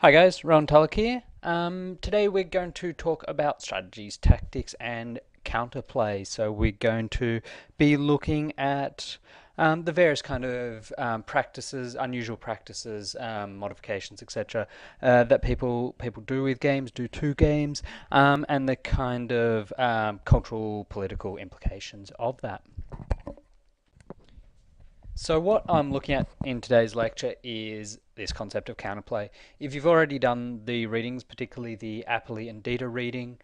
Hi guys, Ron Tulloch here. Today we're going to talk about strategies, tactics, and counterplay. So we're going to be looking at the various kind of practices, unusual practices, modifications, etc., that people do with games, do to games, and the kind of cultural, political implications of that. So what I'm looking at in today's lecture is this concept of counterplay. If you've already done the readings, particularly the Appley and Dieter reading,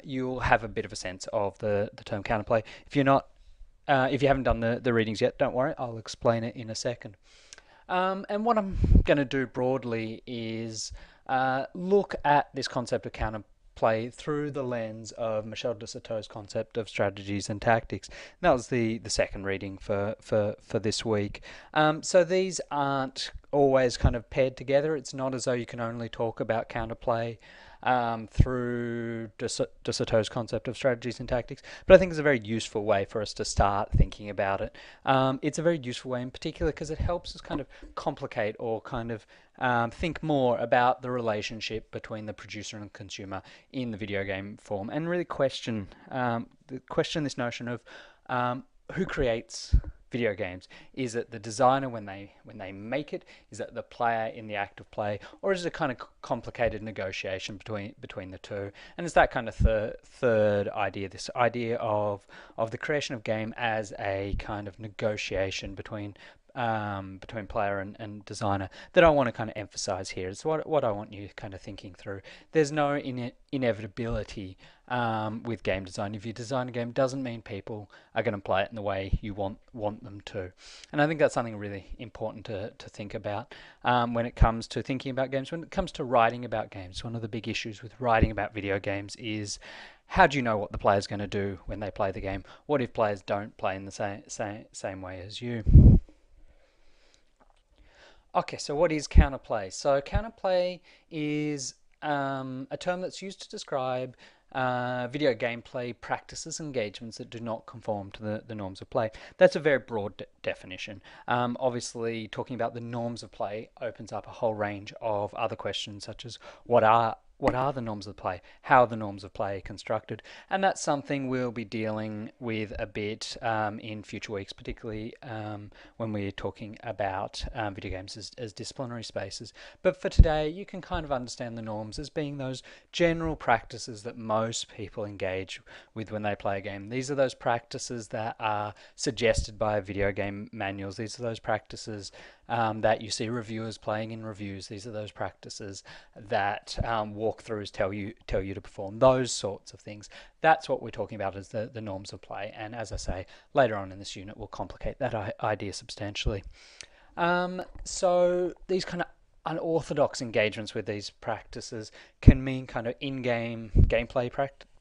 you'll have a bit of a sense of the term counterplay. If you haven't done the readings yet, don't worry, I'll explain it in a second. And what I'm going to do broadly is look at this concept of counterplay through the lens of Michel de Certeau's concept of strategies and tactics. That was the second reading for this week. So these aren't always kind of paired together. It's not as though you can only talk about counterplay through de Certeau's concept of strategies and tactics, but I think it's a very useful way for us to start thinking about it. It's a very useful way in particular because it helps us kind of complicate or kind of think more about the relationship between the producer and consumer in the video game form, and really question this notion of who creates video games. Is it the designer when they make it? Is it the player in the act of play, or is it a kind of complicated negotiation between the two? And it's that kind of third idea, this idea of the creation of game as a kind of negotiation between player and designer that I want to kind of emphasize here. It's what I want you kind of thinking through. There's no inevitability with game design. If you design a game, it doesn't mean people are going to play it in the way you want them to. And I think that's something really important to think about when it comes to thinking about games. When it comes to writing about games, one of the big issues with writing about video games is how do you know what the player's going to do when they play the game? What if players don't play in the same way as you? Okay, so what is counterplay? So counterplay is a term that's used to describe video gameplay practices, engagements that do not conform to the norms of play. That's a very broad definition. Obviously, talking about the norms of play opens up a whole range of other questions, such as what are the norms of play? How are the norms of play constructed? And that's something we'll be dealing with a bit in future weeks, particularly when we're talking about video games as disciplinary spaces. But for today, you can kind of understand the norms as being those general practices that most people engage with when they play a game. These are those practices that are suggested by video game manuals. These are those practices that you see reviewers playing in reviews. These are those practices that walkthroughs tell you to perform. Those sorts of things. That's what we're talking about as the norms of play. And as I say, later on in this unit, we'll complicate that idea substantially. So these kind of unorthodox engagements with these practices can mean kind of in-game gameplay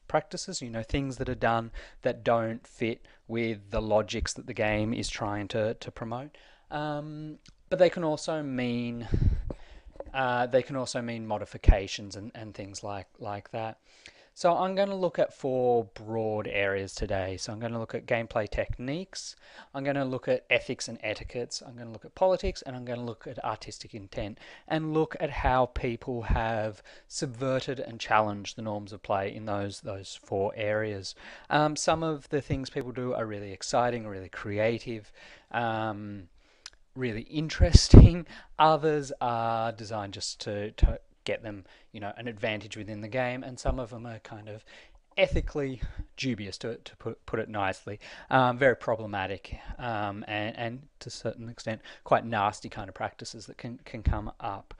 practices, things that are done that don't fit with the logics that the game is trying to promote. But they can also mean modifications and things like that. So I'm going to look at four broad areas today. So I'm going to look at gameplay techniques, I'm going to look at ethics and etiquettes, I'm going to look at politics, and I'm going to look at artistic intent, and look at how people have subverted and challenged the norms of play in those four areas. Some of the things people do are really exciting, really creative, really interesting. Others are designed just to get them, an advantage within the game, and some of them are kind of ethically dubious, to put it nicely, very problematic, and to a certain extent quite nasty kind of practices that can come up.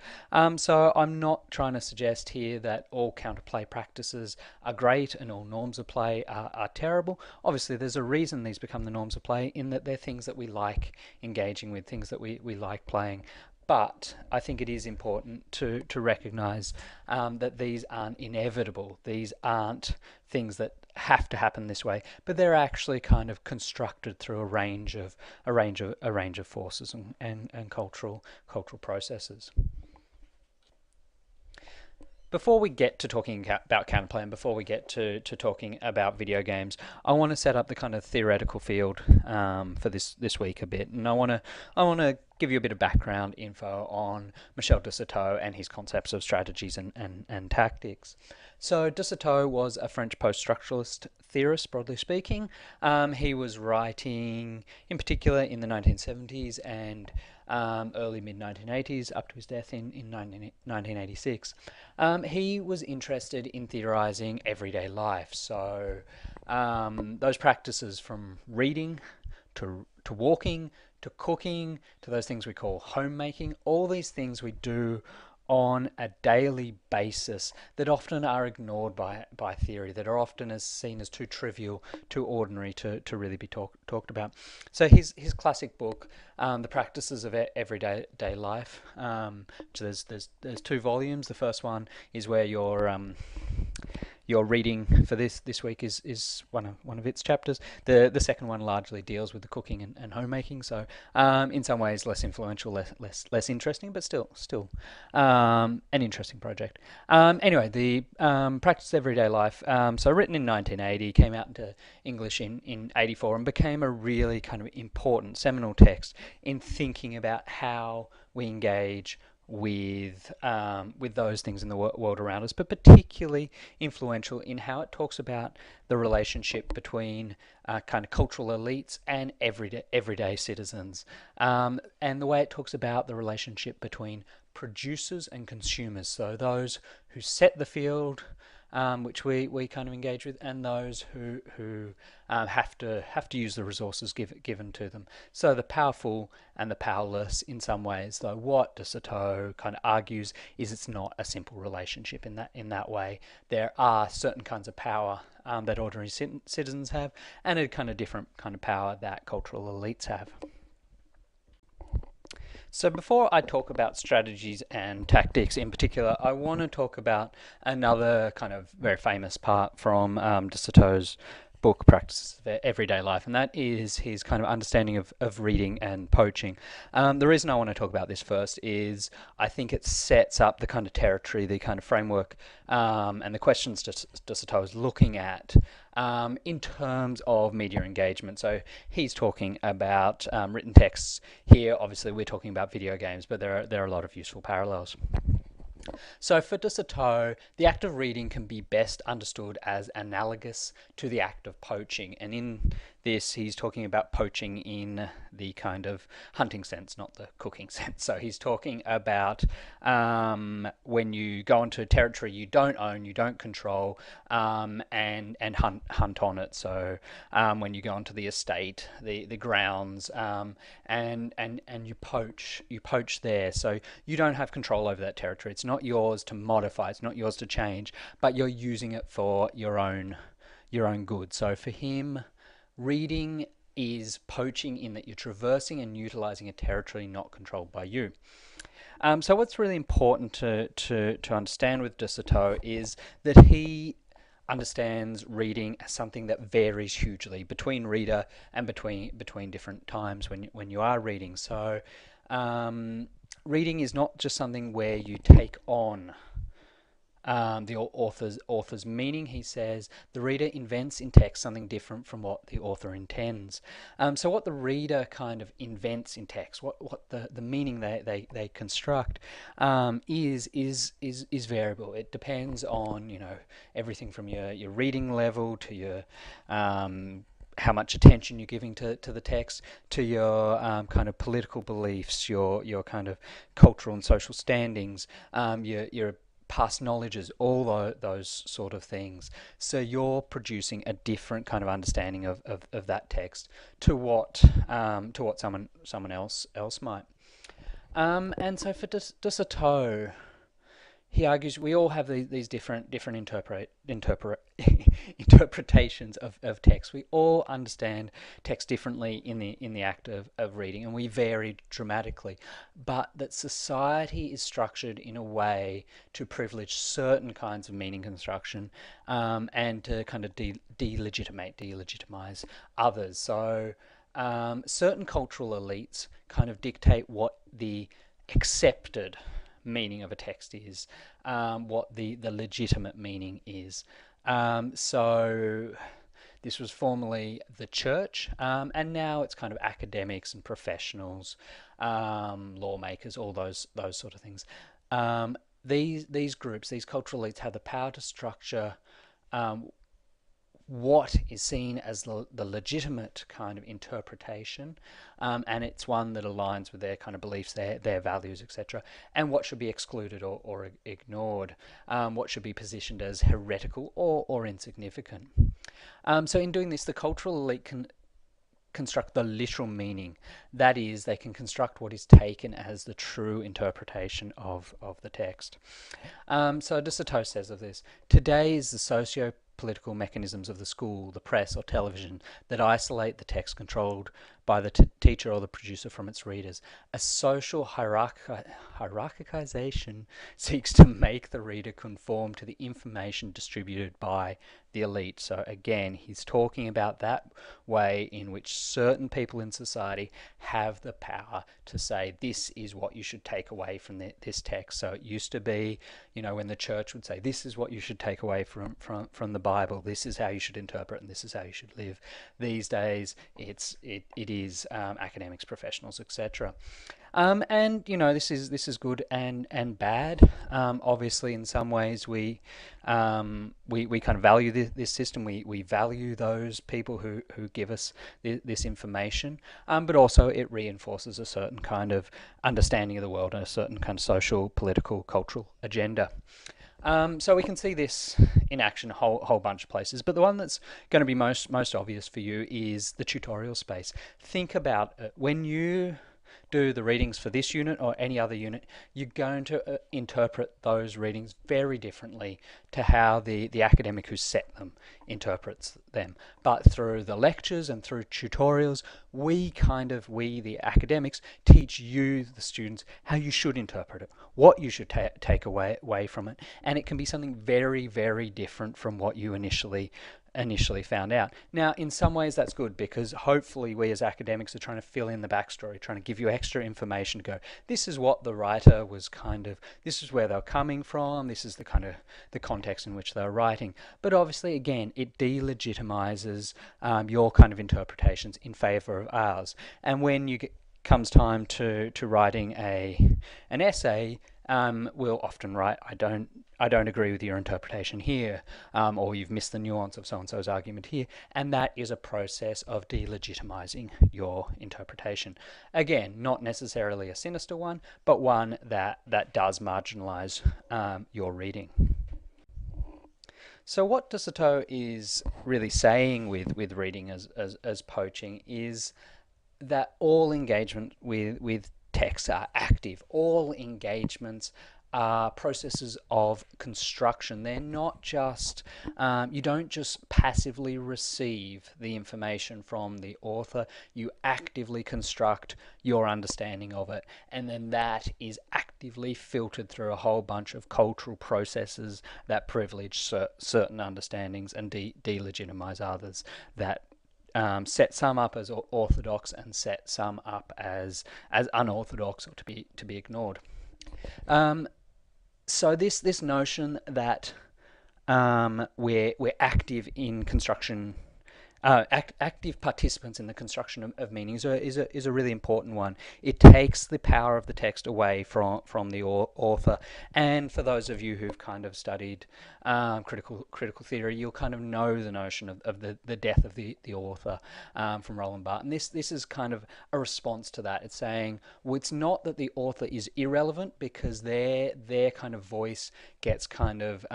So I'm not trying to suggest here that all counterplay practices are great and all norms of play are terrible. Obviously, there's a reason these become the norms of play, in that they're things that we like engaging with, things that we like playing. But I think it is important to recognize that these aren't inevitable. These aren't things that have to happen this way, but they're actually kind of constructed through a range of forces and cultural processes. Before we get to talking about counterplay, and before we get to talking about video games, I want to set up the kind of theoretical field for this week a bit, and I want to give you a bit of background info on Michel de Certeau and his concepts of strategies and tactics. So de Certeau was a French post-structuralist theorist, broadly speaking. He was writing, in particular, in the 1970s and early mid-1980s, up to his death in 1986. He was interested in theorizing everyday life. So those practices from reading to walking to cooking to those things we call homemaking, all these things we do on a daily basis that often are ignored by theory, that are often as seen as too trivial, too ordinary to really be talked about. So his classic book, The Practices of Everyday Life, so there's 2 volumes. The first one is where your reading for this week is one of its chapters. The second one largely deals with the cooking and homemaking, so in some ways less influential, less interesting, but still an interesting project. Anyway, the Practice Everyday Life, so written in 1980, came out into English in 84 and became a really kind of important seminal text in thinking about how we engage with those things in the world around us, but particularly influential in how it talks about the relationship between kind of cultural elites and everyday citizens, and the way it talks about the relationship between producers and consumers, so those who set the field, which we kind of engage with, and those who have to use the resources given to them. So the powerful and the powerless in some ways. Though what de Certeau kind of argues is it's not a simple relationship in that way. There are certain kinds of power that ordinary citizens have, and a kind of different kind of power that cultural elites have. So before I talk about strategies and tactics in particular, I want to talk about another kind of very famous part from de Certeau's book, Practices of Everyday Life, and that is his kind of understanding of reading and poaching. The reason I want to talk about this first is I think it sets up the kind of territory, the kind of framework, and the questions de Certeau is looking at in terms of media engagement. So he's talking about written texts here. Obviously, we're talking about video games, but there are a lot of useful parallels. So for de Certeau, the act of reading can be best understood as analogous to the act of poaching. And in this, he's talking about poaching in the kind of hunting sense, not the cooking sense. So he's talking about when you go into territory you don't own, you don't control, and hunt on it. So when you go onto the estate, the grounds, and you poach there. So you don't have control over that territory. It's not yours to modify. It's not yours to change, but you're using it for your own good. So for him, reading is poaching in that you're traversing and utilizing a territory not controlled by you. So what's really important to understand with de Certeau is that he understands reading as something that varies hugely between reader and between different times when you are reading. So reading is not just something where you take on the author's meaning. He says the reader invents in text something different from what the author intends. So what the reader kind of invents in text, what the meaning they construct, is variable. It depends on everything from your reading level to your how much attention you're giving to the text, to your kind of political beliefs, your kind of cultural and social standings, your past knowledges, all those sort of things. So you're producing a different kind of understanding of that text to what someone else might. And so for de Certeau, he argues we all have these different interpretations of text. We all understand text differently in the act of reading, and we vary dramatically. But that society is structured in a way to privilege certain kinds of meaning construction, and to kind of delegitimize others. So certain cultural elites kind of dictate what the accepted meaning of a text is, what the legitimate meaning is. So This was formerly the church, and now it's kind of academics and professionals, lawmakers, all those sort of things. These groups, these cultural elites, have the power to structure what is seen as the legitimate kind of interpretation, and it's one that aligns with their kind of beliefs, their values, etc., and what should be excluded or ignored, what should be positioned as heretical or insignificant. So in doing this, the cultural elite can construct the literal meaning. That is, they can construct what is taken as the true interpretation of the text. So de Soto says of this, today is the socio-political mechanisms of the school, the press or television that isolate the text controlled by the teacher or the producer from its readers. A social hierarchization seeks to make the reader conform to the information distributed by the elite. So again, he's talking about that way in which certain people in society have the power to say, this is what you should take away from this text. So it used to be, when the church would say, this is what you should take away from the Bible, this is how you should interpret, and this is how you should live. These days, it is academics, professionals, etc. And this is good and bad. Obviously, in some ways, we kind of value this system. We value those people who give us this information, but also it reinforces a certain kind of understanding of the world and a certain kind of social, political, cultural agenda. So we can see this in action a whole bunch of places, but the one that's going to be most obvious for you is the tutorial space. Think about it. When you do the readings for this unit or any other unit, you're going to interpret those readings very differently to how the academic who set them interprets them. But through the lectures and through tutorials, we the academics, teach you, the students, how you should interpret it, what you should take away from it, and it can be something very, very different from what you initially found out. Now, in some ways that's good, because hopefully we as academics are trying to fill in the backstory, trying to give you extra information to go, this is what the writer was this is where they're coming from, this is the kind of the context in which they're writing. But obviously, again, it delegitimizes your kind of interpretations in favor of ours. And when comes time to writing an essay, we'll often write, I don't agree with your interpretation here, or you've missed the nuance of so-and-so's argument here, and that is a process of delegitimizing your interpretation. Again, not necessarily a sinister one, but one that does marginalize your reading. So what de Soto is really saying with reading as poaching is that all engagement with texts are active. All engagements are processes of construction. They're not just, you don't just passively receive the information from the author, you actively construct your understanding of it, and then that is actively filtered through a whole bunch of cultural processes that privilege certain understandings and delegitimize others, that set some up as orthodox and set some up as unorthodox or to be ignored. So this notion that we're active in construction, active participants in the construction of meanings is a really important one. It takes the power of the text away from the author. And for those of you who've kind of studied critical theory, you'll kind of know the notion of the death of the author from Roland Barthes. This is kind of a response to that. It's saying, well, it's not that the author is irrelevant, because their kind of voice gets kind of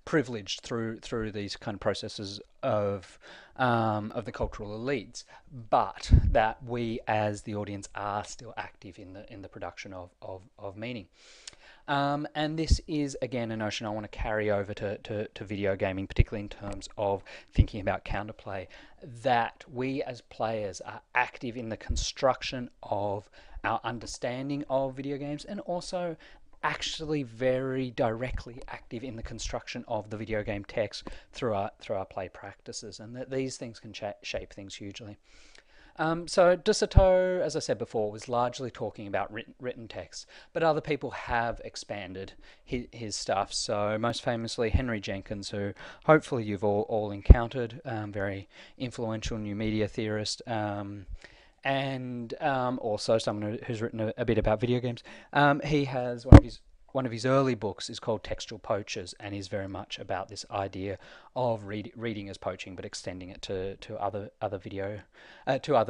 privileged through these kind of processes of the cultural elites, but that we as the audience are still active in the production of meaning. And this is, again, a notion I want to carry over to video gaming, particularly in terms of thinking about counterplay, that we as players are active in the construction of our understanding of video games, and also actually very directly active in the construction of the video game text through our play practices, and that these things can shape things hugely. So De Soto, as I said before, was largely talking about written text, but other people have expanded his stuff. So most famously, Henry Jenkins, who hopefully you've all encountered, very influential new media theorist, and also someone who's written a bit about video games. He has one of his early books is called Textual Poachers, and is very much about this idea of reading as poaching, but extending it to other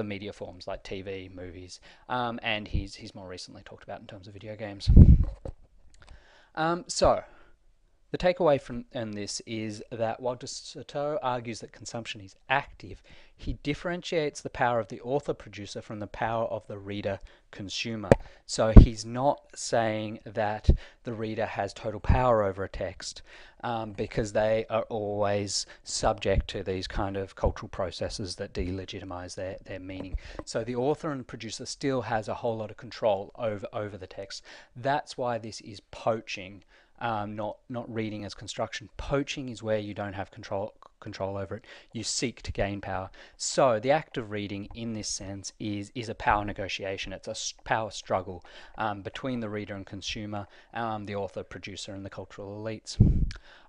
media forms like TV, movies, and he's more recently talked about in terms of video games. So the takeaway from this is that while De Soto argues that consumption is active, he differentiates the power of the author-producer from the power of the reader-consumer. So he's not saying that the reader has total power over a text, because they are always subject to these kind of cultural processes that delegitimize their meaning. So the author and producer still has a whole lot of control over the text. That's why this is poaching. Not reading as construction. Poaching is where you don't have control over it. You seek to gain power. So the act of reading, in this sense, is a power negotiation. It's a power struggle between the reader and consumer, the author, producer, and the cultural elites.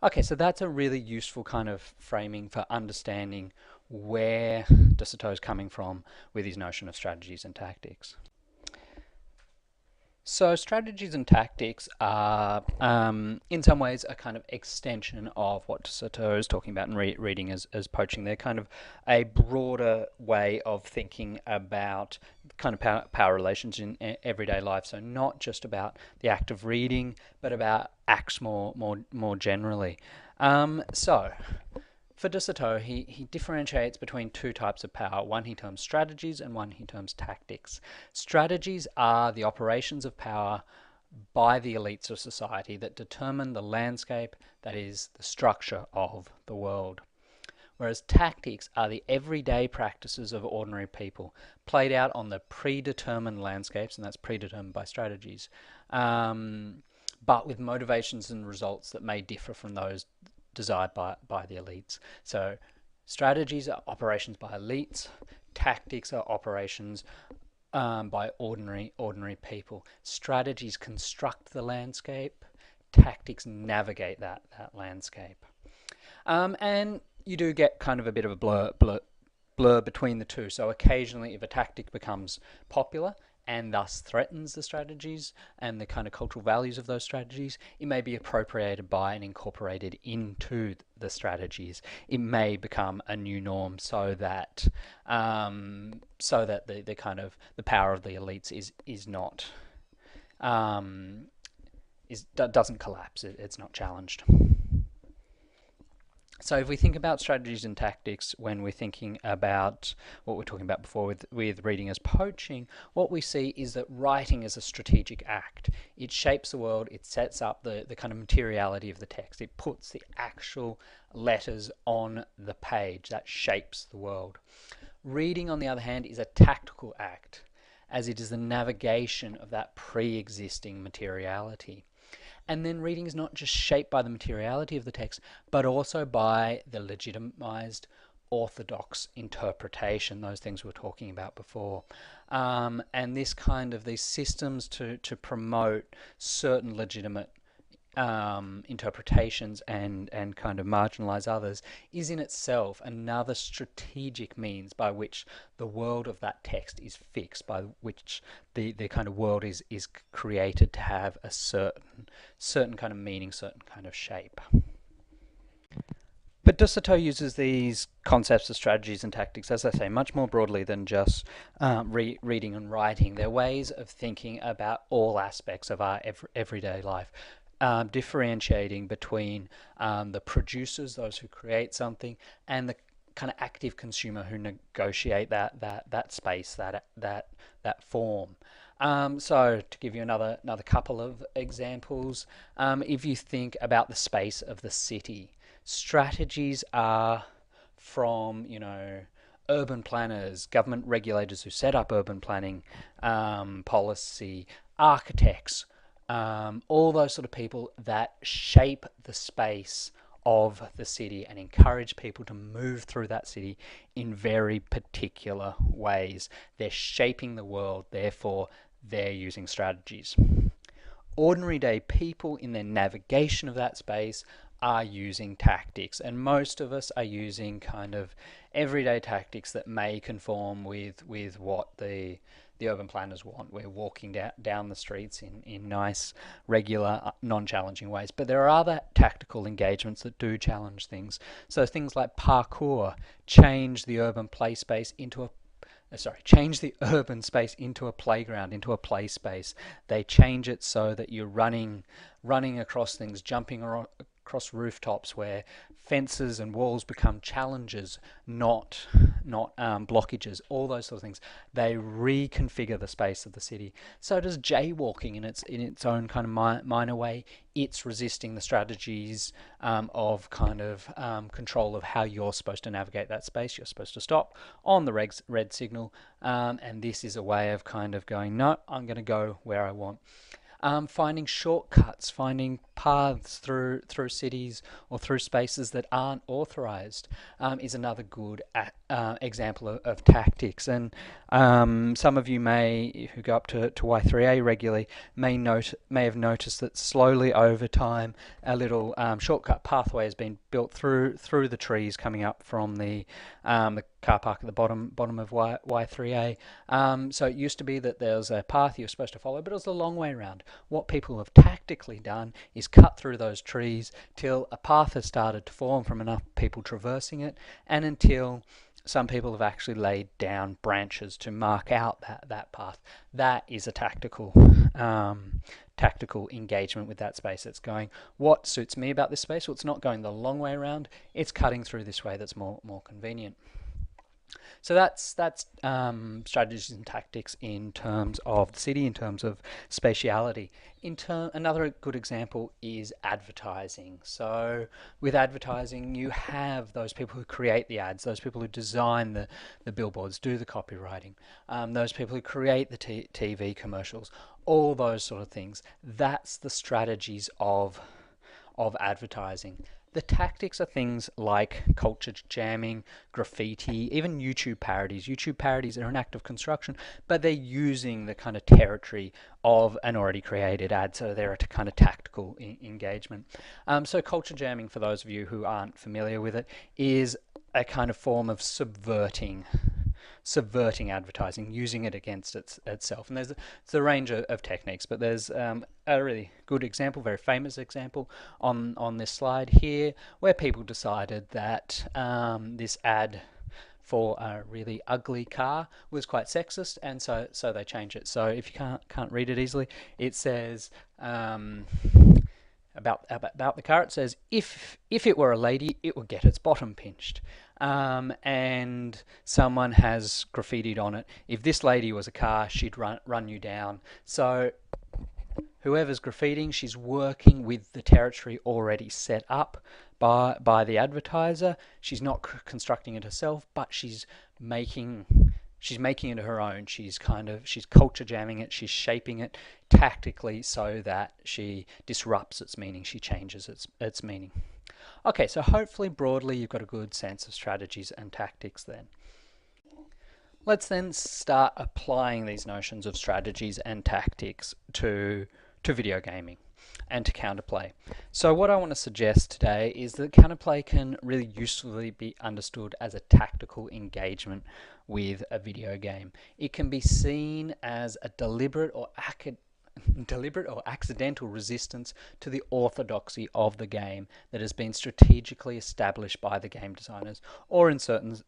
Okay, so that's a really useful kind of framing for understanding where De Soto is coming from with his notion of strategies and tactics. So strategies and tactics are, in some ways, a kind of extension of what De Soto is talking about in reading as poaching. They're kind of a broader way of thinking about kind of power relations in everyday life. So not just about the act of reading, but about acts more generally. So for De Soto, he differentiates between two types of power. One he terms strategies and one he terms tactics. Strategies are the operations of power by the elites of society that determine the landscape, that is, the structure of the world. Whereas tactics are the everyday practices of ordinary people, played out on the predetermined landscapes, and that's predetermined by strategies, but with motivations and results that may differ from those desired by the elites. So strategies are operations by elites, tactics are operations by ordinary people. Strategies construct the landscape, tactics navigate that landscape. And you do get kind of a bit of a blur between the two. So occasionally, if a tactic becomes popular and thus threatens the strategies and the kind of cultural values of those strategies, it may be appropriated by and incorporated into the strategies. It may become a new norm, so that the kind of the power of the elites is not doesn't collapse. It's not challenged. So if we think about strategies and tactics when we're thinking about what we're talking about before with reading as poaching, what we see is that writing is a strategic act. It shapes the world, it sets up the kind of materiality of the text. It puts the actual letters on the page. That shapes the world. Reading, on the other hand, is a tactical act, as it is the navigation of that pre-existing materiality. And then reading is not just shaped by the materiality of the text, but also by the legitimized orthodox interpretation, those things we were talking about before. And this kind of these systems to promote certain legitimate interpretations and kind of marginalize others is in itself another strategic means by which the world of that text is fixed, by which the kind of world is created to have a certain kind of meaning, certain kind of shape. But De Soto uses these concepts of strategies and tactics, as I say, much more broadly than just reading and writing. They're ways of thinking about all aspects of our everyday life. Differentiating between the producers, those who create something, and the kind of active consumer who negotiate that space, that form. So to give you another couple of examples, if you think about the space of the city, strategies are from urban planners, government regulators who set up urban planning policy, architects. All those sort of people that shape the space of the city and encourage people to move through that city in very particular ways. They're shaping the world, therefore they're using strategies. Ordinary day people in their navigation of that space are using tactics, and most of us are using kind of everyday tactics that may conform with what the urban planners want. We're walking down the streets in nice, regular, non-challenging ways. But there are other tactical engagements that do challenge things. So things like parkour change the urban play space into a change the urban space into a playground, into a play space. They change it so that you're running across things, jumping across rooftops where fences and walls become challenges, not blockages, all those sort of things. They reconfigure the space of the city. So does jaywalking in its own kind of minor way. It's resisting the strategies of kind of control of how you're supposed to navigate that space. You're supposed to stop on the red signal, and this is a way of kind of going, no, I'm going to go where I want. Finding shortcuts, finding paths through cities or through spaces that aren't authorized is another good example of tactics. And some of you who go up to Y3A regularly, may have noticed that slowly over time a little shortcut pathway has been built through the trees coming up from the car park at the bottom of Y3A. So it used to be that there was a path you were supposed to follow, but it was a long way around. What people have tactically done is cut through those trees till a path has started to form from enough people traversing it, and until some people have actually laid down branches to mark out that path. That is a tactical engagement with that space. It's going, what suits me about this space? Well, it's not going the long way around. It's cutting through this way that's more convenient. So that's strategies and tactics in terms of the city, in terms of spatiality. Another good example is advertising. So with advertising, you have those people who create the ads, those people who design the billboards, do the copywriting, those people who create the TV commercials, all those sort of things. That's the strategies of advertising. The tactics are things like culture jamming, graffiti, even YouTube parodies. YouTube parodies are an act of construction, but they're using the kind of territory of an already created ad, so they're a kind of tactical engagement. So culture jamming, for those of you who aren't familiar with it, is a kind of form of subverting advertising, using it against itself. And there's a range of techniques, but there's a really good example, very famous example on this slide here, where people decided that this ad for a really ugly car was quite sexist, and so they changed it. So if you can't read it easily, it says about the car, it says, if it were a lady, it would get its bottom pinched. And someone has graffitied on it, if this lady was a car, she'd run you down. So whoever's graffitiing, she's working with the territory already set up by the advertiser. She's not constructing it herself, but she's making it her own. She's culture jamming it. She's shaping it tactically so that she disrupts its meaning. She changes its meaning. Okay, so hopefully broadly you've got a good sense of strategies and tactics then. Let's then start applying these notions of strategies and tactics to video gaming and to counterplay. So what I want to suggest today is that counterplay can really usefully be understood as a tactical engagement with a video game. It can be seen as a deliberate or accidental resistance to the orthodoxy of the game that has been strategically established by the game designers, or in certain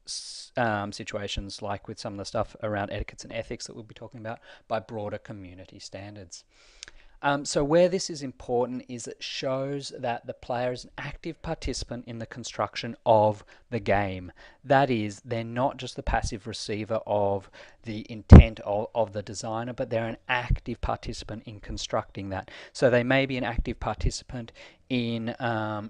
situations, like with some of the stuff around etiquettes and ethics that we'll be talking about, by broader community standards. So where this is important is it shows that the player is an active participant in the construction of the game. That is, they're not just the passive receiver of the intent of the designer, but they're an active participant in constructing that. So they may be an active participant in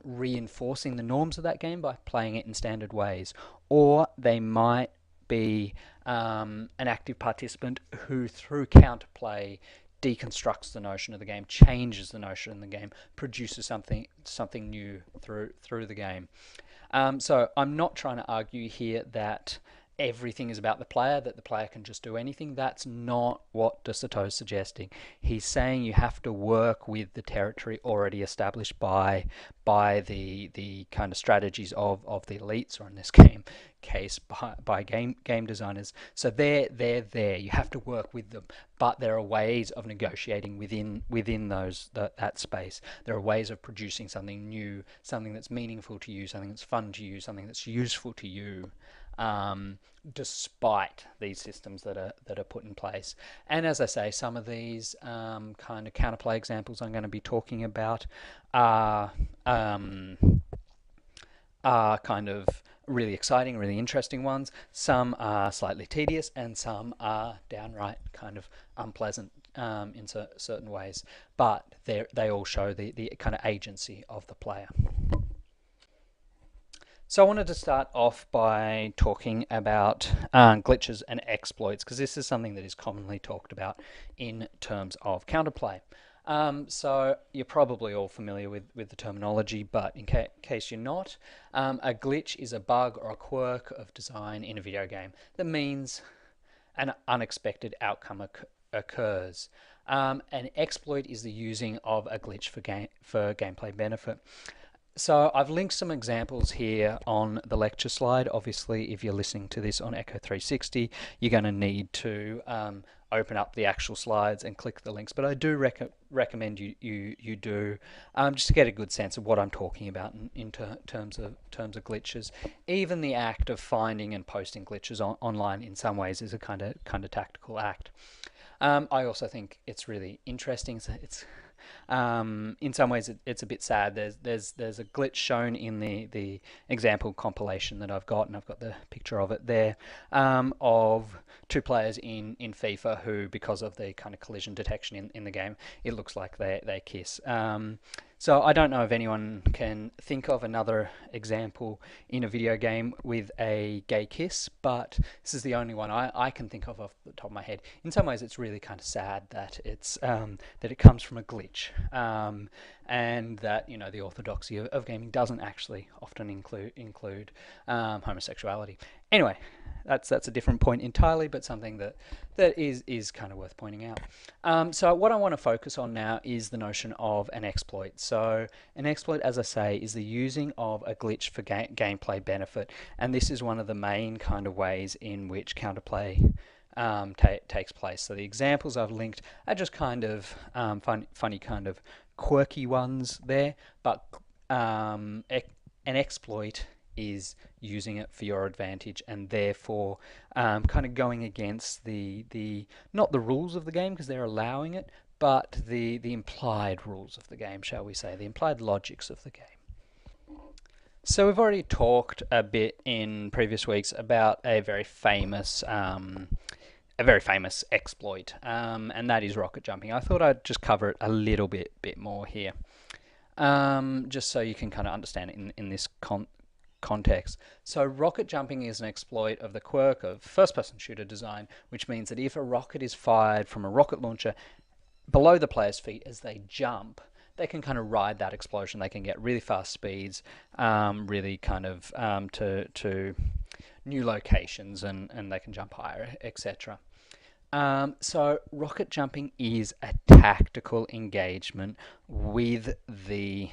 reinforcing the norms of that game by playing it in standard ways, or they might be an active participant who, through counterplay, deconstructs the notion of the game, changes the notion of the game, produces something new through the game. So I'm not trying to argue here that everything is about the player, that the player can just do anything. That's not what de Soto is suggesting. He's saying you have to work with the territory already established by the kind of strategies of the elites, or in this case by game designers. So they're there. You have to work with them, but there are ways of negotiating within that space. There are ways of producing something new, something that's meaningful to you, something that's fun to you, something that's useful to you. Despite these systems that are put in place. And as I say, some of these kind of counterplay examples I'm going to be talking about are kind of really exciting, really interesting ones. Some are slightly tedious, and some are downright kind of unpleasant in certain ways. But they all show the kind of agency of the player. So I wanted to start off by talking about glitches and exploits, because this is something that is commonly talked about in terms of counterplay. So you're probably all familiar with the terminology, but in case you're not, a glitch is a bug or a quirk of design in a video game that means an unexpected outcome occurs. An exploit is the using of a glitch for gameplay benefit. So I've linked some examples here on the lecture slide. Obviously, if you're listening to this on Echo 360, you're going to need to open up the actual slides and click the links. But I do recommend you do, just to get a good sense of what I'm talking about in terms of glitches. Even the act of finding and posting glitches online in some ways is a kind of tactical act. I also think it's really interesting. It's in some ways it's a bit sad. There's a glitch shown in the example compilation that I've got, and I've got the picture of it there, of two players in FIFA who, because of the kind of collision detection in the game, it looks like they kiss. So I don't know if anyone can think of another example in a video game with a gay kiss, but this is the only one I can think of off the top of my head. In some ways, it's really kind of sad that it's that it comes from a glitch, and that the orthodoxy of gaming doesn't actually often include homosexuality. Anyway, that's a different point entirely, but something that is kind of worth pointing out. So what I want to focus on now is the notion of an exploit. So an exploit, as I say, is the using of a glitch for gameplay benefit, and this is one of the main kind of ways in which counterplay takes place. So the examples I've linked are just kind of funny kind of quirky ones there, but an exploit is using it for your advantage, and therefore kind of going against the not the rules of the game, because they're allowing it, but the implied rules of the game, shall we say, the implied logics of the game. So we've already talked a bit in previous weeks about a very famous exploit, and that is rocket jumping. I thought I'd just cover it a little bit more here, just so you can kind of understand it in this context. So rocket jumping is an exploit of the quirk of first-person shooter design, which means that if a rocket is fired from a rocket launcher below the player's feet as they jump, they can kind of ride that explosion. They can get really fast speeds, really kind of to new locations, and they can jump higher, etc. So rocket jumping is a tactical engagement with the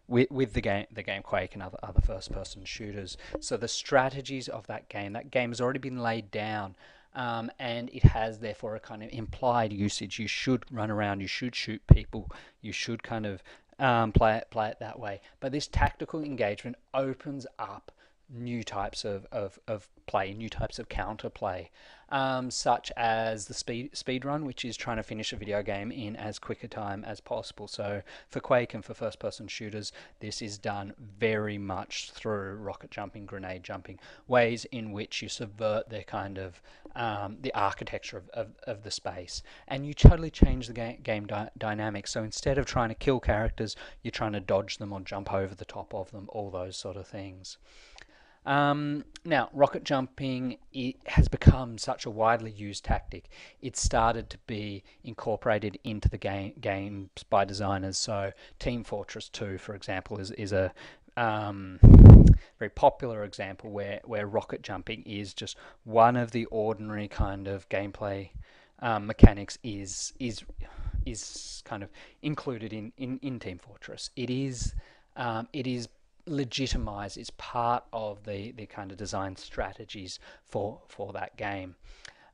game Quake and other first-person shooters. So the strategies of that game has already been laid down, and it has therefore a kind of implied usage. You should run around, you should shoot people, you should kind of play it that way. But this tactical engagement opens up new types of play, new types of counterplay, such as the speed run, which is trying to finish a video game in as quick a time as possible. So for Quake and for first-person shooters, this is done very much through rocket jumping, grenade jumping, ways in which you subvert the kind of the architecture of the space, and you totally change the game dynamics. So instead of trying to kill characters, you're trying to dodge them or jump over the top of them, all those sort of things. Now, rocket jumping, it has become such a widely used tactic. It started to be incorporated into the games by designers. So, Team Fortress 2, for example, is a um, very popular example where rocket jumping is just one of the ordinary kind of gameplay mechanics is kind of included in Team Fortress. It is legitimized. It's part of the kind of design strategies for that game.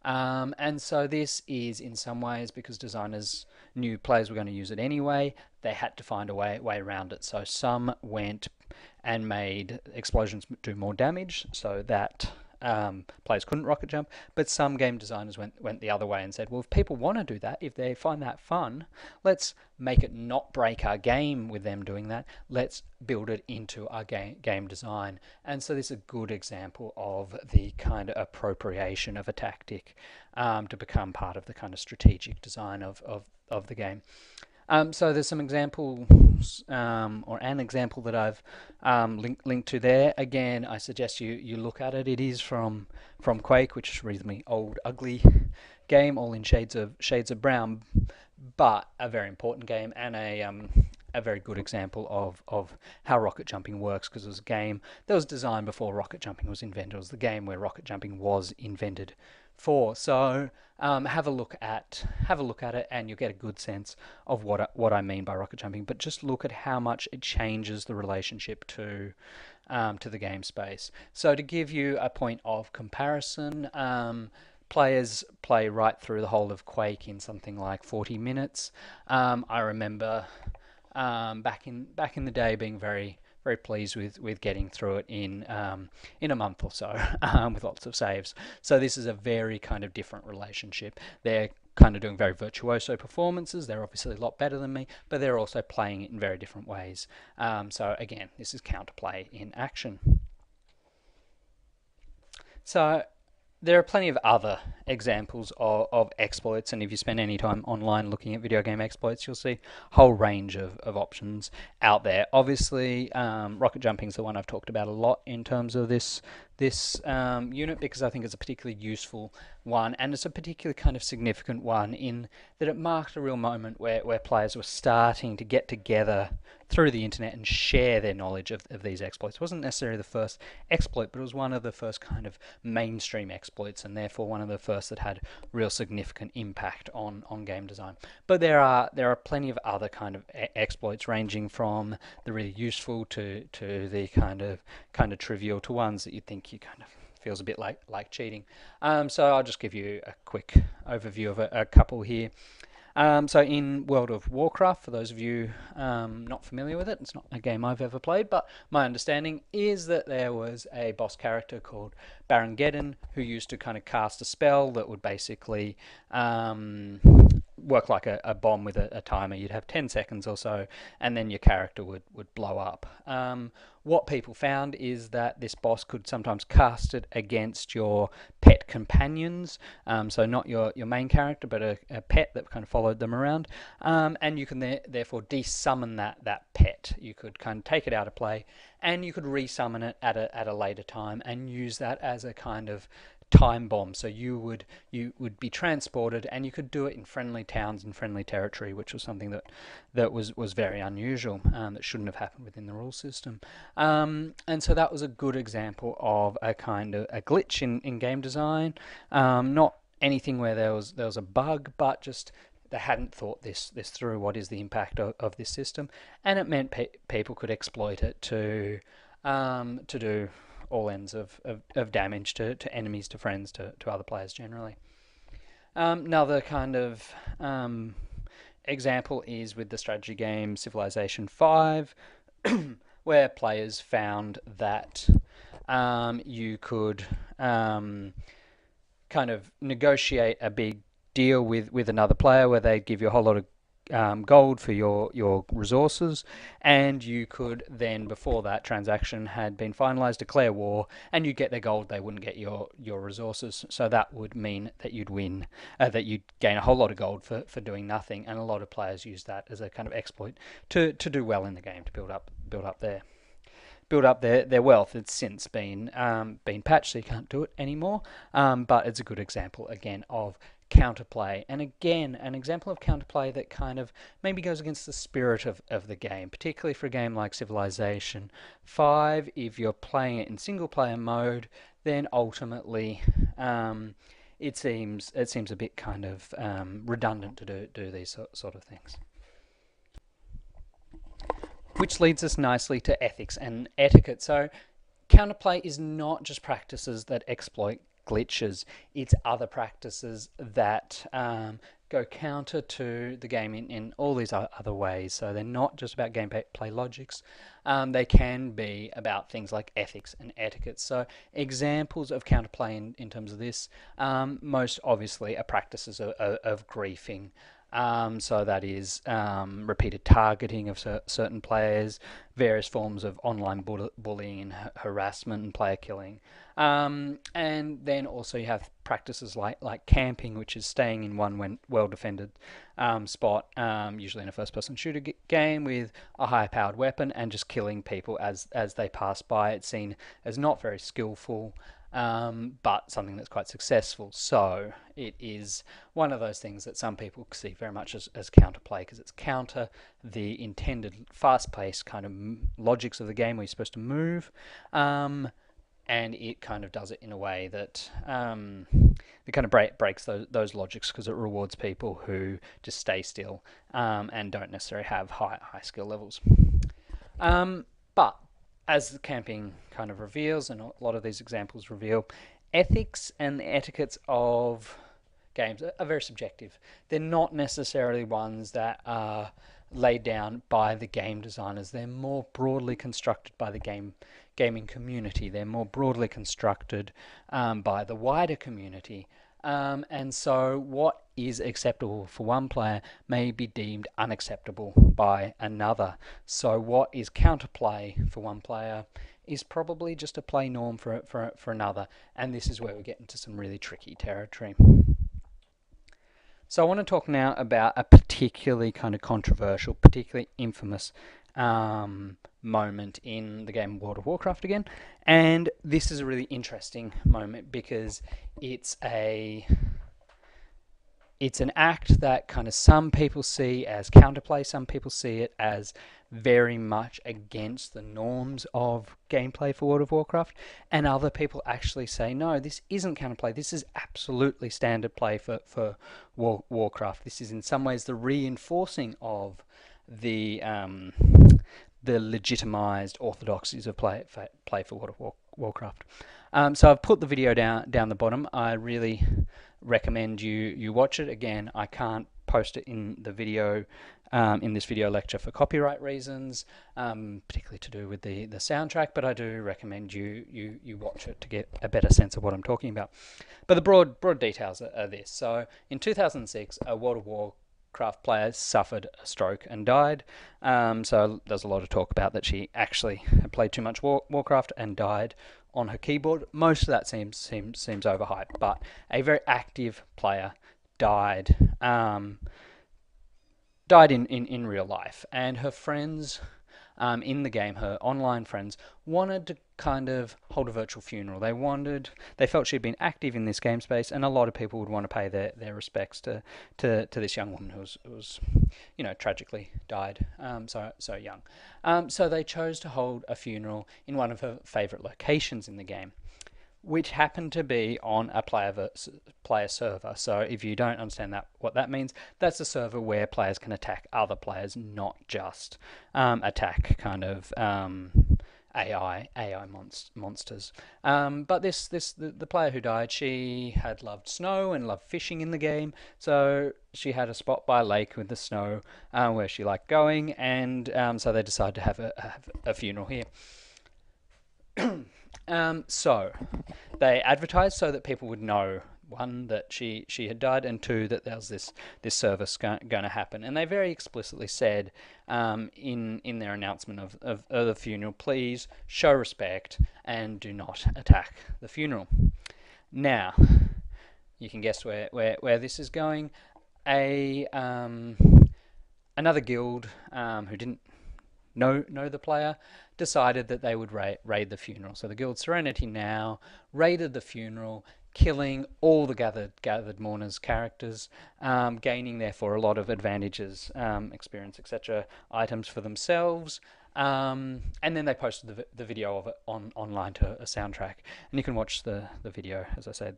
And so this is in some ways because designers knew players were going to use it anyway. They had to find a way around it. So some went and made explosions do more damage, so that players couldn't rocket jump. But some game designers went the other way and said, well, if people want to do that, if they find that fun, let's make it not break our game with them doing that. Let's build it into our game design. And so this is a good example of the kind of appropriation of a tactic to become part of the kind of strategic design of the game. So there's some examples, or an example that I've linked to there. Again, I suggest you look at it. It is from Quake, which is a reasonably old, ugly game, all in shades of brown, but a very important game and a very good example of how rocket jumping works, because it was a game that was designed before rocket jumping was invented. It was the game where rocket jumping was invented for. So have a look at it, and you'll get a good sense of what I mean by rocket jumping. But just look at how much it changes the relationship to the game space. So to give you a point of comparison, players play right through the whole of Quake in something like 40 minutes. I remember back in the day being very pleased with getting through it in a month or so with lots of saves. So this is a very kind of different relationship. They're kind of doing very virtuoso performances. They're obviously a lot better than me, but they're also playing it in very different ways. So again, this is Counterplay in action. So there are plenty of other examples of exploits, and if you spend any time online looking at video game exploits, you'll see a whole range of options out there. Obviously, rocket jumping is the one I've talked about a lot in terms of this unit, because I think it's a particularly useful one, and it's a particularly kind of significant one in that it marked a real moment where players were starting to get together through the internet and share their knowledge of these exploits. It wasn't necessarily the first exploit, but it was one of the first kind of mainstream exploits, and therefore one of the first that had real significant impact on game design. But there are plenty of other kind of exploits, ranging from the really useful to the kind of trivial, to ones that you think you kind of feels a bit like cheating. So I'll just give you a quick overview of a couple here. So in World of Warcraft, for those of you not familiar with it, it's not a game I've ever played, but my understanding is that there was a boss character called Baron Geddon who used to kind of cast a spell that would basically work like a bomb with a timer. You'd have 10 seconds or so, and then your character would blow up. What people found is that this boss could sometimes cast it against your pet companions, so not your main character, but a pet that kind of followed them around, and you can therefore desummon that pet. You could kind of take it out of play, and you could resummon it at a later time and use that as a kind of time bomb. So you would be transported, and you could do it in friendly towns and friendly territory, which was something that was very unusual, that shouldn't have happened within the rule system. And so that was a good example of a kind of a glitch in game design. Not anything where there was a bug, but just they hadn't thought this through. What is the impact of this system? And it meant people could exploit it to do all ends of damage to enemies, to friends, to other players generally. Another kind of example is with the strategy game Civilization 5, where players found that you could kind of negotiate a big deal with another player where they give you a whole lot of gold for your resources, and you could then, before that transaction had been finalized, declare war, and you'd get their gold, they wouldn't get your resources. So that would mean that you'd win, that you'd gain a whole lot of gold for doing nothing, and a lot of players use that as a kind of exploit to do well in the game, to build up there. build up their wealth. It's since been patched, so you can't do it anymore. But it's a good example again of counterplay, and again an example of counterplay that kind of maybe goes against the spirit of the game, particularly for a game like Civilization 5. If you're playing it in single player mode, then ultimately it seems a bit kind of redundant to do these sort of things. Which leads us nicely to ethics and etiquette. So counterplay is not just practices that exploit glitches, it's other practices that go counter to the game in all these other ways. So they're not just about gameplay logics, they can be about things like ethics and etiquette. So examples of counterplay in terms of this, most obviously are practices of griefing. So that is repeated targeting of certain players, various forms of online bullying and harassment and player killing. And then also you have practices like camping, which is staying in one well-defended spot, usually in a first-person shooter game with a high-powered weapon, and just killing people as they pass by. It's seen as not very skillful, but something that's quite successful. So it is one of those things that some people see very much as counterplay, because it's counter the intended fast-paced kind of logics of the game where you're supposed to move, and it kind of does it in a way that it kind of breaks those logics, because it rewards people who just stay still and don't necessarily have high skill levels. But as the camping kind of reveals, and a lot of these examples reveal, ethics and the etiquettes of games are very subjective. They're not necessarily ones that are laid down by the game designers. They're more broadly constructed by the gaming community. They're more broadly constructed by the wider community. And so what is acceptable for one player may be deemed unacceptable by another. So what is counterplay for one player is probably just a play norm for another. And this is where we get into some really tricky territory. So I want to talk now about a particularly kind of controversial, particularly infamous moment in the game World of Warcraft again. And this is a really interesting moment because it's an act that kind of some people see as counterplay, some people see it as very much against the norms of gameplay for World of Warcraft, and other people actually say, no, this isn't counterplay, this is absolutely standard play for Warcraft. This is in some ways the reinforcing of the legitimized orthodoxies of play for World of Warcraft. So I've put the video down the bottom. I really recommend you watch it. Again, I can't post it in the video in this video lecture for copyright reasons, particularly to do with the soundtrack, but I do recommend you watch it to get a better sense of what I'm talking about. But the broad details are this. So in 2006, a World of Warcraft player suffered a stroke and died. So there's a lot of talk about that she actually had played too much Warcraft and died on her keyboard. Most of that seems overhyped, but a very active player died in real life, and her friends in the game, her online friends, wanted to kind of hold a virtual funeral. They felt she'd been active in this game space, and a lot of people would want to pay their respects to this young woman who was tragically died so young. So they chose to hold a funeral in one of her favorite locations in the game, which happened to be on a player server. So if you don't understand what that means, that's a server where players can attack other players, not just attack kind of AI monsters. But the player who died, she had loved snow and loved fishing in the game, so she had a spot by a lake with the snow where she liked going, and so they decided to have a funeral here. So they advertised so that people would know, one, that she had died, and two, that there was this service going to happen. And they very explicitly said in their announcement of the funeral, please show respect and do not attack the funeral. Now, you can guess where this is going. Another guild who didn't know the player, decided that they would raid the funeral. So the guild Serenity now raided the funeral, killing all the gathered mourners characters, gaining therefore a lot of advantages, experience, etc., items for themselves. And then they posted the video of it online to a soundtrack, and you can watch the video, as I said,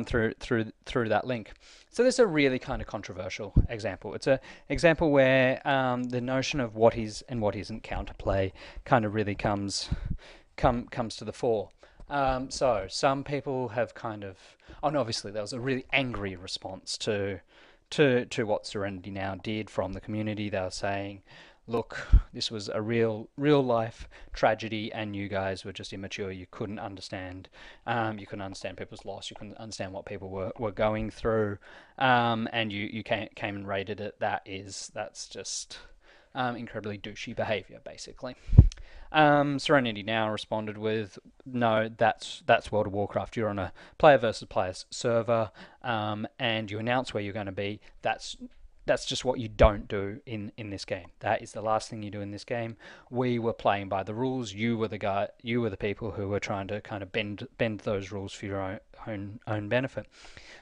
through that link. So this is a really kind of controversial example. It's an example where the notion of what is and what isn't counterplay kind of really comes to the fore. So some people have kind of, and obviously there was a really angry response to what Serenity Now did from the community. They were saying, look, this was a real life tragedy, and you guys were just immature. You couldn't understand. You couldn't understand people's loss. You couldn't understand what people were going through, and you came and rated it. That's just incredibly douchey behaviour, basically. Serenity Now responded with, no, that's World of Warcraft. You're on a player versus player server, and you announce where you're going to be. That's just what you don't do in this game. That is the last thing you do in this game. We were playing by the rules. You were the people who were trying to kind of bend those rules for your own benefit.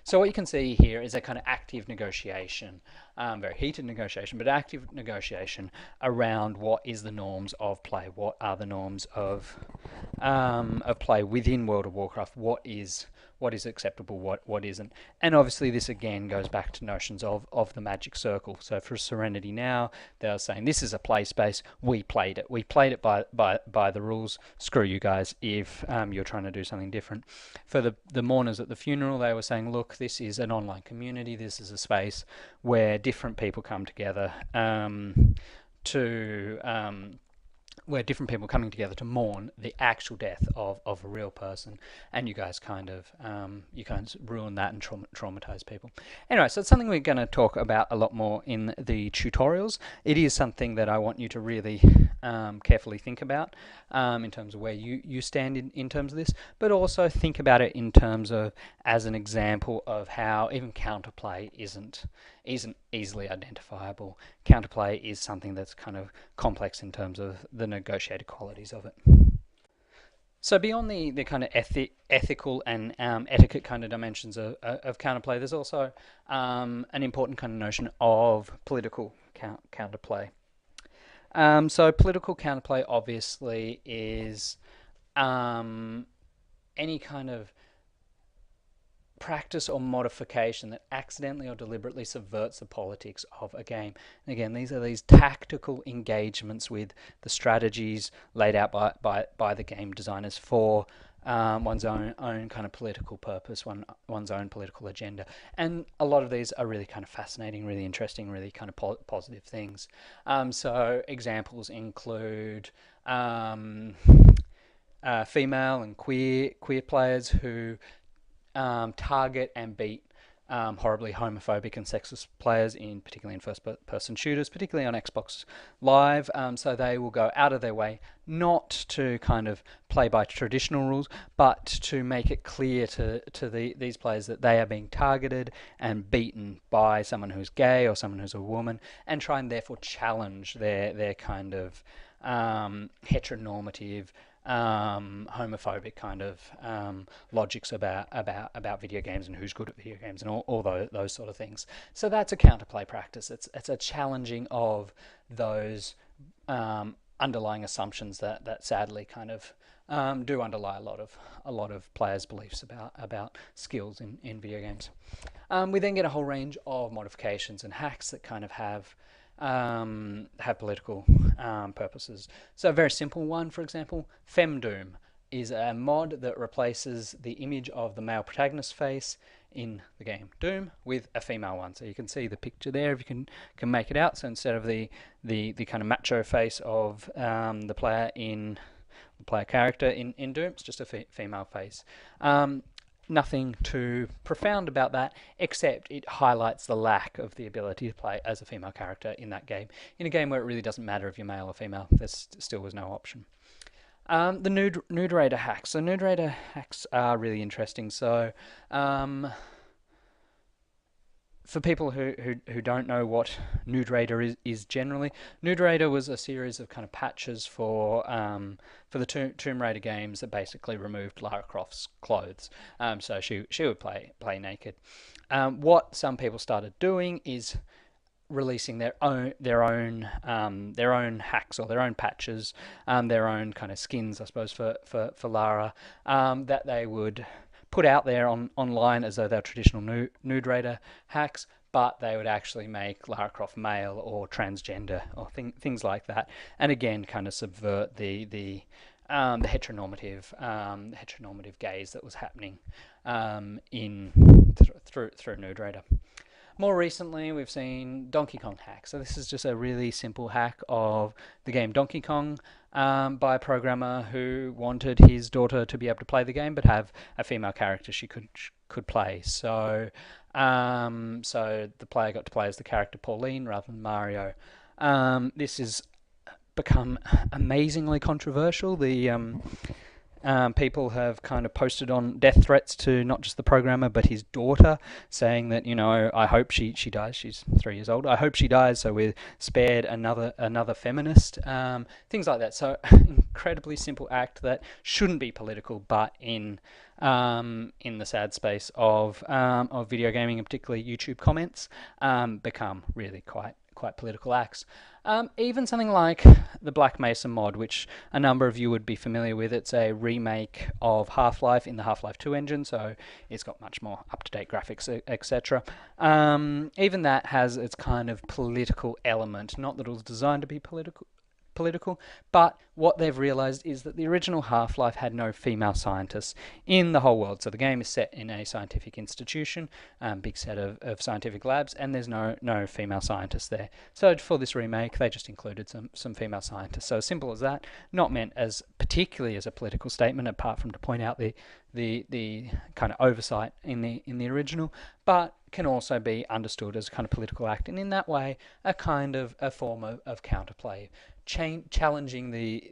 So what you can see here is a kind of active negotiation, very heated negotiation, but active negotiation around what is the norms of play. What are the norms of play within World of Warcraft? What is acceptable, what isn't. And obviously this again goes back to notions of the magic circle. So for Serenity Now, they're saying this is a play space. We played it by the rules. Screw you guys if you're trying to do something different. For the mourners at the funeral, they were saying, look, this is an online community. This is a space where different people come together where different people coming together to mourn the actual death of a real person, and you guys kind of ruin that and traumatize people. Anyway, so it's something we're going to talk about a lot more in the tutorials. It is something that I want you to really carefully think about in terms of where you stand in terms of this, but also think about it in terms of as an example of how even counterplay isn't easily identifiable. Counterplay is something that's kind of complex in terms of the negotiated qualities of it. So beyond the kind of ethical and etiquette kind of dimensions of counterplay, there's also an important kind of notion of political counterplay. So political counterplay obviously is any kind of practice or modification that accidentally or deliberately subverts the politics of a game. And again, these are these tactical engagements with the strategies laid out by the game designers for one's own kind of political purpose, one's own political agenda. And a lot of these are really kind of fascinating, really interesting, really kind of positive things. So examples include female and queer players who target and beat horribly homophobic and sexist players, particularly in first-person shooters, particularly on Xbox Live. So they will go out of their way not to kind of play by traditional rules, but to make it clear to these players that they are being targeted and beaten by someone who's gay or someone who's a woman, and try and therefore challenge their kind of heteronormative, homophobic kind of logics about video games and who's good at video games and all those sort of things. So that's a counterplay practice. It's a challenging of those underlying assumptions that sadly kind of do underlie a lot of players' beliefs about skills in video games. We then get a whole range of modifications and hacks that kind of have political purposes. So a very simple one, for example, FemDoom is a mod that replaces the image of the male protagonist's face in the game Doom with a female one. So you can see the picture there if you can make it out. So instead of the kind of macho face of the player character in Doom, it's just a female face. Nothing too profound about that, except it highlights the lack of the ability to play as a female character in that game. In a game where it really doesn't matter if you're male or female, there still was no option. The nude raider hacks. So nude raider hacks are really interesting. So for people who don't know what Nude Raider is generally, Nude Raider was a series of kind of patches for the Tomb Raider games that basically removed Lara Croft's clothes, so she would play naked. What some people started doing is releasing their own hacks or their own patches, their own kind of skins, I suppose, for Lara, that they would put out there online as though they're traditional Nude Raider hacks, but they would actually make Lara Croft male or transgender or things like that, and again, kind of subvert the heteronormative gaze that was happening through Nude Raider. More recently, we've seen Donkey Kong hack. So this is just a really simple hack of the game Donkey Kong, by a programmer who wanted his daughter to be able to play the game but have a female character she could play. So so the player got to play as the character Pauline rather than Mario. This has become amazingly controversial. People have kind of posted on death threats to not just the programmer but his daughter, saying that, I hope she dies. She's 3 years old. I hope she dies so we're spared another feminist. Things like that. So incredibly simple act that shouldn't be political, but in the sad space of video gaming and particularly YouTube comments, become really quite political acts. Even something like the Black Mesa mod, which a number of you would be familiar with. It's a remake of Half-Life in the Half-Life 2 engine, so it's got much more up-to-date graphics, etc. Even that has its kind of political element. Not that it was designed to be political, but what they've realized is that the original Half-Life had no female scientists in the whole world. So the game is set in a scientific institution, big set of scientific labs, and there's no female scientists there. So for this remake, they just included some female scientists. So as simple as that, not meant as particularly as a political statement, apart from to point out the kind of oversight in the original, but can also be understood as a kind of political act, and in that way a kind of a form of counterplay, challenging the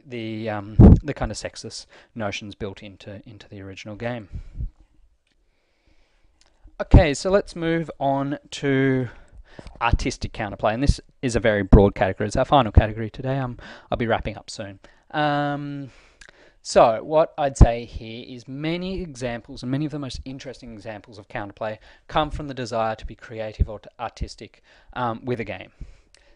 kind of sexist notions built into the original game. Okay, so let's move on to artistic counterplay, and this is a very broad category. It's our final category today. I'll be wrapping up soon. So what I'd say here is many examples, and many of the most interesting examples of counterplay come from the desire to be creative or artistic with a game.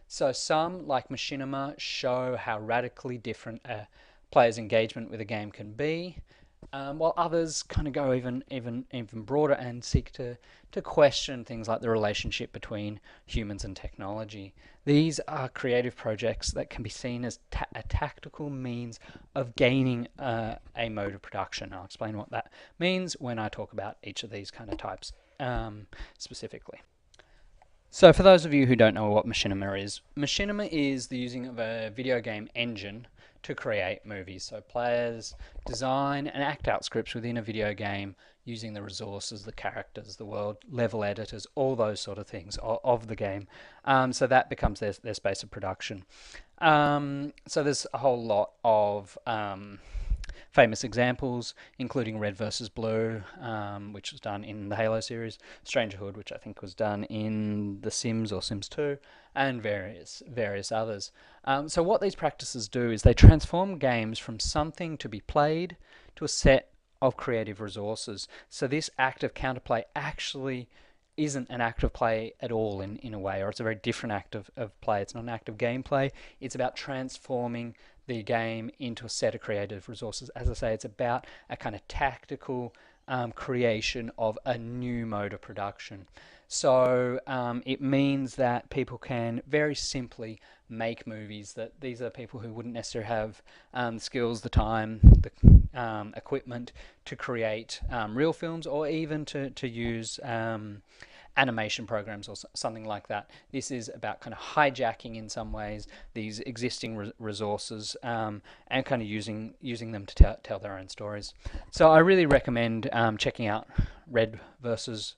So some, like Machinima, show how radically different a player's engagement with a game can be, while others kind of go even broader and seek to question things like the relationship between humans and technology. These are creative projects that can be seen as a tactical means of gaining a mode of production. I'll explain what that means when I talk about each of these kind of types specifically. So for those of you who don't know what Machinima is the using of a video game engine to create movies. So players design and act out scripts within a video game using the resources, the characters, the world, level editors, all those sort of things of the game. So that becomes their space of production. So there's a whole lot of famous examples, including Red vs. Blue, which was done in the Halo series, Strangerhood, which I think was done in The Sims or Sims 2, and various others. So what these practices do is they transform games from something to be played to a set of creative resources. So this act of counterplay actually isn't an act of play at all in a way, or it's a very different act of play. It's not an act of gameplay. It's about transforming the game into a set of creative resources. As I say, it's about a kind of tactical creation of a new mode of production. So it means that people can very simply make movies. That these are people who wouldn't necessarily have the skills, the time, the equipment to create real films, or even to use animation programs or something like that. This is about kind of hijacking in some ways these existing resources and kind of using them to tell their own stories. So I really recommend checking out Red versus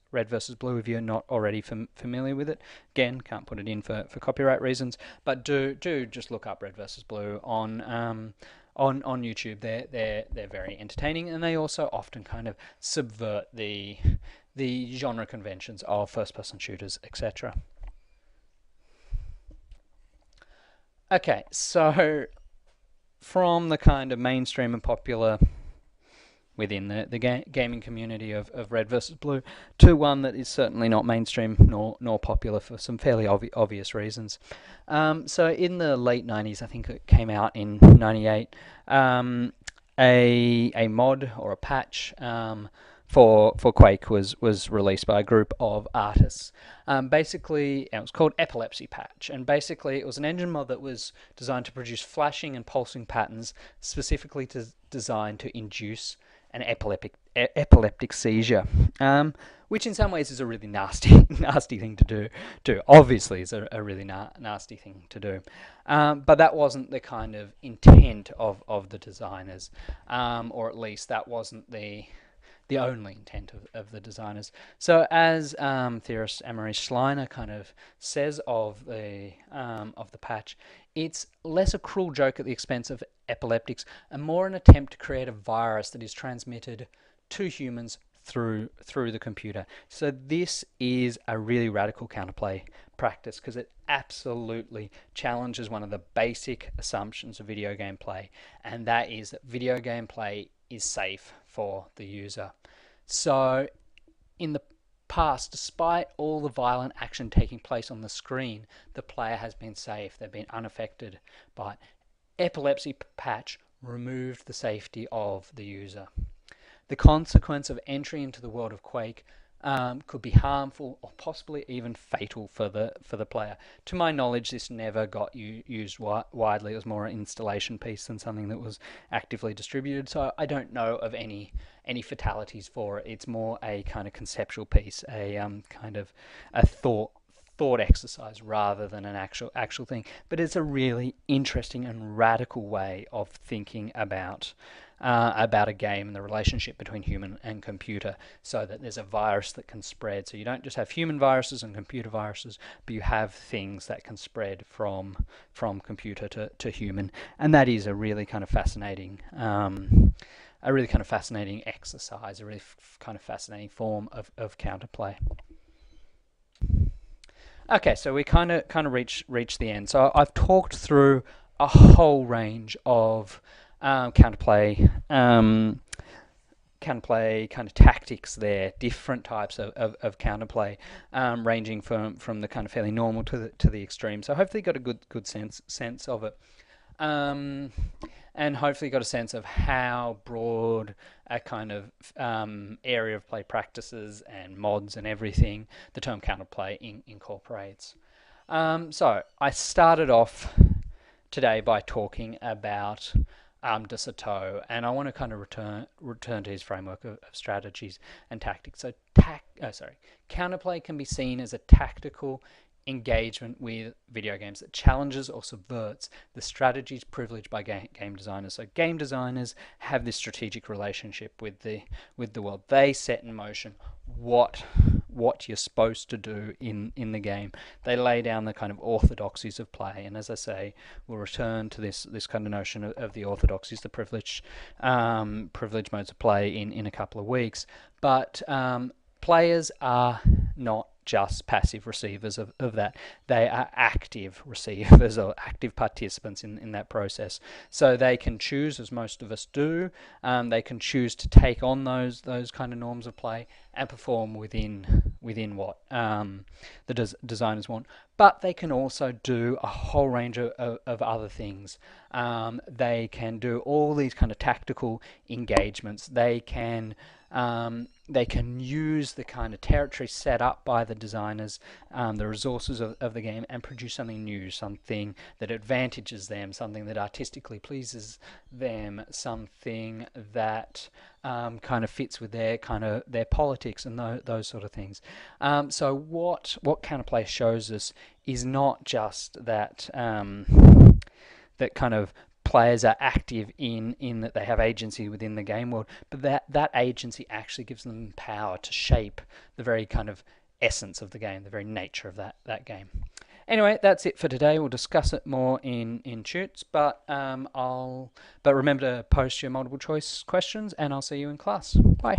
Blue if you're not already familiar with it. Again, can't put it in for copyright reasons, but do just look up Red versus Blue on YouTube. They're very entertaining, and they also often kind of subvert the the genre conventions of first-person shooters, etc. Okay, so from the kind of mainstream and popular within the gaming community of Red versus Blue to one that is certainly not mainstream nor popular for some fairly obvious reasons. So in the late 90s, I think it came out in 98, a mod or a patch for Quake was released by a group of artists. Basically, it was called Epilepsy Patch, and basically it was an engine mod that was designed to produce flashing and pulsing patterns specifically designed to induce an epileptic seizure, which in some ways is a really nasty thing to do. Obviously, it's a really nasty thing to do, but that wasn't the kind of intent of the designers, or at least that wasn't the only intent of the designers. So as theorist Anne-Marie Schleiner kind of says of the patch, it's less a cruel joke at the expense of epileptics and more an attempt to create a virus that is transmitted to humans through the computer. So this is a really radical counterplay practice because it absolutely challenges one of the basic assumptions of video game play, and that is that video game play is safe for the user. So in the past, despite all the violent action taking place on the screen, the player has been safe. They've been unaffected by it. Epilepsy Patch removed the safety of the user. The consequence of entry into the world of Quake could be harmful or possibly even fatal for the player. To my knowledge, this never got used widely. It was more an installation piece than something that was actively distributed. So I don't know of any fatalities for it. It's more a kind of conceptual piece, a kind of a thought exercise rather than an actual thing. But it's a really interesting and radical way of thinking about a game and the relationship between human and computer, so that there's a virus that can spread. So you don't just have human viruses and computer viruses, but you have things that can spread from computer to human, and that is a really kind of fascinating exercise, a really kind of fascinating form of counterplay. Okay, so we kind of reached the end. So I've talked through a whole range of counterplay kind of tactics there, different types of counterplay, ranging from the kind of fairly normal to the extreme. So hopefully you got a good sense of it. And hopefully got a sense of how broad a kind of area of play practices and mods and everything the term counterplay incorporates. So I started off today by talking about de Soto, and I want to kind of return to his framework of strategies and tactics. So counterplay can be seen as a tactical engagement with video games that challenges or subverts the strategies privileged by game designers. So game designers have this strategic relationship with the world. They set in motion what you're supposed to do in the game. They lay down the kind of orthodoxies of play, and as I say, we'll return to this kind of notion of the orthodoxies, the privileged modes of play in a couple of weeks. But players are not just passive receivers of that. They are active receivers or active participants in that process. So they can choose, as most of us do, they can choose to take on those kind of norms of play and perform within what the designers want. But they can also do a whole range of other things. They can do all these kind of tactical engagements. They can use the kind of territory set up by the designers, the resources of the game, and produce something new, something that advantages them, something that artistically pleases them, something that kind of fits with their politics and those sort of things. So what Counterplay shows us is not just that that kind of players are active in that they have agency within the game world, but that agency actually gives them power to shape the very kind of essence of the game, the very nature of that game. Anyway, that's it for today. We'll discuss it more in Toots, but remember to post your multiple choice questions, and I'll see you in class. Bye.